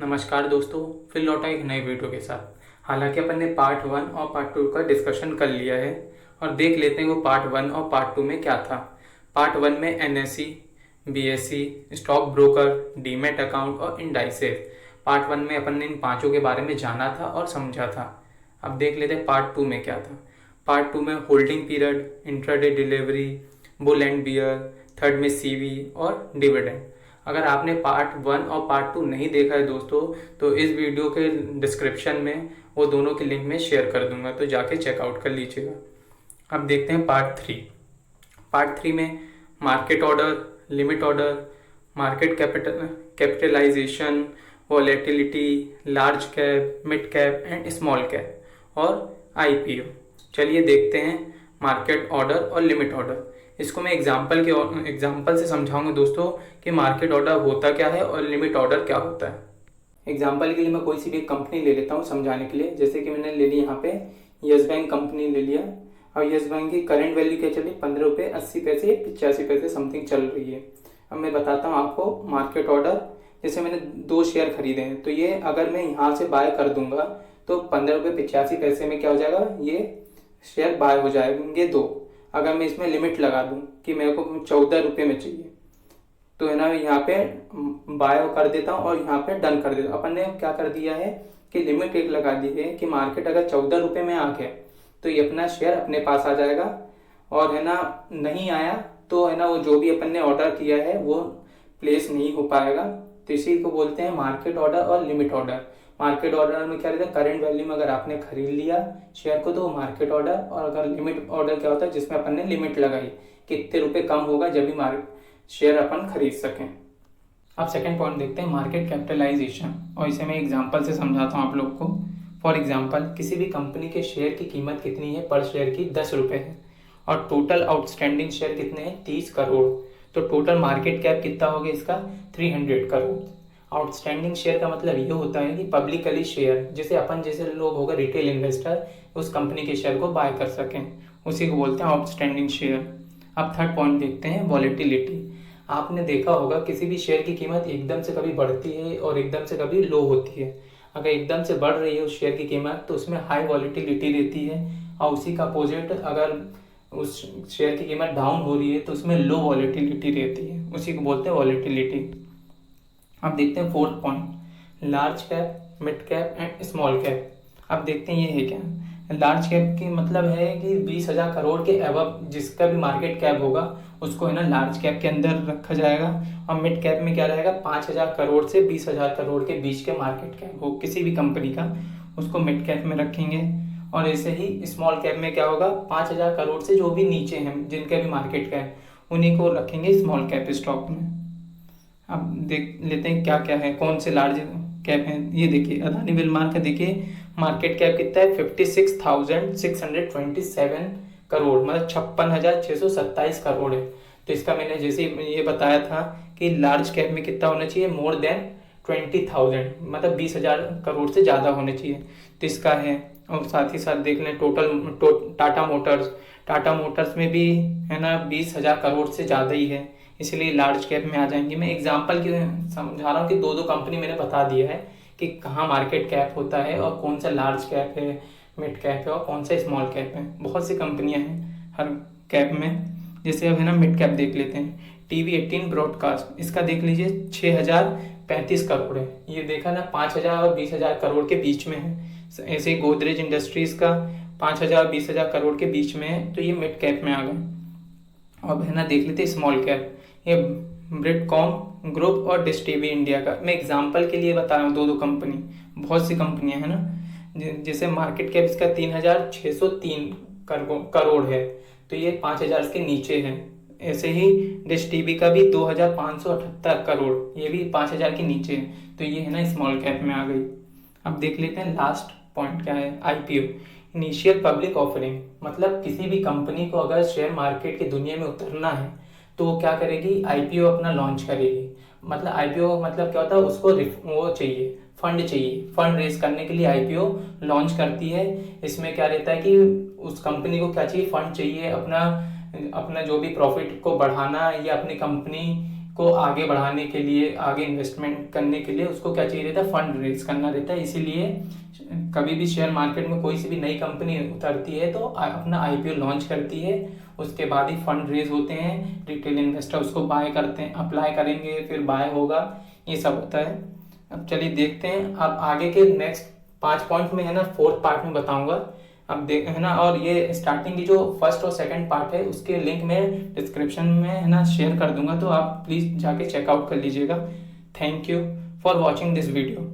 नमस्कार दोस्तों, फिर लौटा एक नए वीडियो के साथ। हालांकि अपन ने पार्ट 1 और पार्ट 2 का डिस्कशन कर लिया है और देख लेते हैं वो पार्ट 1 और पार्ट 2 में क्या था। पार्ट 1 में NSE, BSE, stock broker, demat account और इंडाइसेस। पार्ट 1 में अपन ने इन पांचों के बारे में जाना था और समझा था। अब देख लेते हैं पार्ट 2 में क्या था। पार्ट 2 में holding period, intraday delivery, bull and bear, third में सीवी और डिविडेंड। अगर आपने पार्ट 1 और पार्ट 2 नहीं देखा है दोस्तों, तो इस वीडियो के डिस्क्रिप्शन में वो दोनों की लिंक में शेयर कर दूंगा, तो जाके चेकआउट कर लीजिएगा। अब देखते हैं पार्ट 3। पार्ट 3 में market order, limit order, market capitalisation, volatility, large cap, mid cap and small cap और आईपीओ। चलिए देखते हैं मार्केट ऑर्डर और लिमिट ऑर्डर। इसको मैं एग्जाम्पल से समझाऊंगा दोस्तों कि मार्केट ऑर्डर होता क्या है और लिमिट ऑर्डर क्या होता है। एग्जाम्पल के लिए मैं कोई सी भी कंपनी ले लेता हूँ समझाने के लिए। जैसे कि मैंने ले ली यहाँ पे यस बैंक कंपनी ले लिया और यस बैंक की करंट वैल्यू क्या चली, 15 रुपये 80 पैसे, 85 पैसे समथिंग चल रही है। अब मैं बताता हूँ आपको मार्केट ऑर्डर। जैसे मैंने 2 शेयर खरीदे हैं, तो ये अगर मैं यहाँ से बाय कर दूंगा तो 15 रुपये 85 पैसे में क्या हो जाएगा, ये शेयर बाय हो जाएंगे 2। अगर मैं इसमें लिमिट लगा दूं कि मेरे को 14 रुपये में चाहिए, तो है ना, यहाँ पे बाय कर देता हूँ और यहाँ पे डन कर देता हूँ। अपन ने क्या कर दिया है कि लिमिट एक लगा दी है कि मार्केट अगर 14 रुपये में आ गया तो ये अपना शेयर अपने पास आ जाएगा, और है ना नहीं आया तो है ना वो जो भी अपन ने ऑर्डर किया है वो प्लेस नहीं हो पाएगा। तो इसी को बोलते हैं मार्केट ऑर्डर और लिमिट ऑर्डर। मार्केट ऑर्डर में क्या रहता है, करंट वैल्यू में अगर आपने खरीद लिया शेयर को तो वो मार्केट ऑर्डर, और अगर लिमिट ऑर्डर क्या होता है जिसमें अपन ने लिमिट लगाई कि इतने रुपए कम होगा जब भी शेयर अपन खरीद सकें। अब सेकंड पॉइंट देखते हैं मार्केट कैपिटलाइजेशन, और इसे मैं एग्जांपल से समझाता हूँ आप लोग को। फॉर एग्जांपल, किसी भी कंपनी के शेयर की कीमत कितनी है, पर शेयर की 10 रुपये है और टोटल आउटस्टैंडिंग शेयर कितने हैं, 30 करोड़। तो टोटल मार्केट कैप कितना होगा इसका, 300 करोड़। आउटस्टैंडिंग शेयर का मतलब ये होता है कि पब्लिकली शेयर, जैसे अपन जैसे लोग होगा रिटेल इन्वेस्टर, उस कंपनी के शेयर को बाय कर सकें, उसी को बोलते हैं आउटस्टैंडिंग शेयर। अब थर्ड पॉइंट देखते हैं वॉलेटिलिटी। आपने देखा होगा किसी भी शेयर की कीमत एकदम से कभी बढ़ती है और एकदम से कभी लो होती है। अगर एकदम से बढ़ रही है उस शेयर की कीमत तो उसमें हाई वॉलेटिलिटी रहती है, और उसी का अपोजिट अगर उस शेयर की कीमत डाउन हो रही है तो उसमें लो वॉलेटिलिटी रहती है, उसी को बोलते हैं वॉलेटिलिटी। अब देखते हैं fourth point, large cap, mid cap and small cap. अब देखते हैं ये है क्या। लार्ज कैप की मतलब है कि 20,000 करोड़ के अबव जिसका भी मार्केट कैप होगा उसको है ना लार्ज कैप के अंदर रखा जाएगा। और मिड कैप में क्या रहेगा, 5,000 करोड़ से 20,000 करोड़ के बीच के मार्केट कैप हो किसी भी कंपनी का, उसको मिड कैप में रखेंगे। और ऐसे ही स्मॉल कैप में क्या होगा, 5,000 करोड़ से जो भी नीचे हैं जिनके भी मार्केट कैप, उन्हीं को रखेंगे स्मॉल कैप स्टॉक में। अब देख लेते हैं क्या क्या है, कौन से लार्ज कैप हैं। ये देखिए अदानी विलमार का देखिए मार्केट कैप कितना है, 56,627 करोड़, मतलब 56,627 करोड़ है। तो इसका मैंने जैसे ये बताया था कि लार्ज कैप में कितना होना चाहिए, मोर देन 20,000, मतलब 20,000 करोड़ से ज़्यादा होने चाहिए, तो इसका है। और साथ ही साथ देख लें टाटा मोटर्स में भी है ना 20,000 करोड़ से ज़्यादा ही है, इसलिए लार्ज कैप में आ जाएंगे। मैं एग्जांपल की समझा रहा हूँ कि 2 कंपनी मैंने बता दिया है कि कहाँ मार्केट कैप होता है और कौन सा लार्ज कैप है, मिड कैप है और कौन सा स्मॉल कैप है। बहुत सी कंपनियां हैं हर कैप में। जैसे अब है ना मिड कैप देख लेते हैं, TV18 ब्रॉडकास्ट, इसका देख लीजिए 6,035 करोड़ है। ये देखा ना 5,000 और 20,000 करोड़ के बीच में है। ऐसे ही गोदरेज इंडस्ट्रीज का 5,000 और 20,000 करोड़ के बीच में है, तो ये मिड कैप में आ गए। अब है ना देख लेते स्मॉल कैप, ये ब्रिडकॉम ग्रुप और डिश टीवी इंडिया का। मैं एग्जांपल के लिए बता रहा हूँ 2 कंपनी, बहुत सी कंपनियां हैं ना। जैसे मार्केट कैप इसका 3,603 करोड़ है, तो ये 5,000 के नीचे है। ऐसे ही डिश टीवी का भी 2,578 करोड़, ये भी 5,000 के नीचे है, तो ये है ना स्मॉल कैप में आ गई। अब देख लेते हैं लास्ट पॉइंट क्या है, आईपीओ, इनिशियल पब्लिक ऑफरिंग। मतलब किसी भी कंपनी को अगर शेयर मार्केट की दुनिया में उतरना है तो वो क्या करेगी, आईपीओ अपना लॉन्च करेगी। मतलब आईपीओ मतलब क्या होता है, उसको वो चाहिए, फंड चाहिए, फंड रेज करने के लिए आईपीओ लॉन्च करती है। इसमें क्या रहता है कि उस कंपनी को क्या चाहिए, फंड चाहिए, अपना अपना जो भी प्रॉफिट को बढ़ाना या अपनी कंपनी को आगे बढ़ाने के लिए, आगे इन्वेस्टमेंट करने के लिए उसको क्या चाहिए रहता है, फंड रेज करना रहता है। इसीलिए कभी भी शेयर मार्केट में कोई सी भी नई कंपनी उतरती है तो अपना आईपीओ लॉन्च करती है, उसके बाद ही फंड रेज होते हैं, रिटेल इन्वेस्टर उसको बाय करते हैं, अप्लाई करेंगे फिर बाय होगा, ये सब होता है। अब चलिए देखते हैं, अब आगे के नेक्स्ट 5 पॉइंट में है ना, फोर्थ पार्ट में बताऊंगा। अब देख है ना, और ये स्टार्टिंग की जो फर्स्ट और सेकंड पार्ट है उसके लिंक मैं डिस्क्रिप्शन में है ना शेयर कर दूंगा, तो आप प्लीज़ जाके चेकआउट कर लीजिएगा। Thank you for watching this video.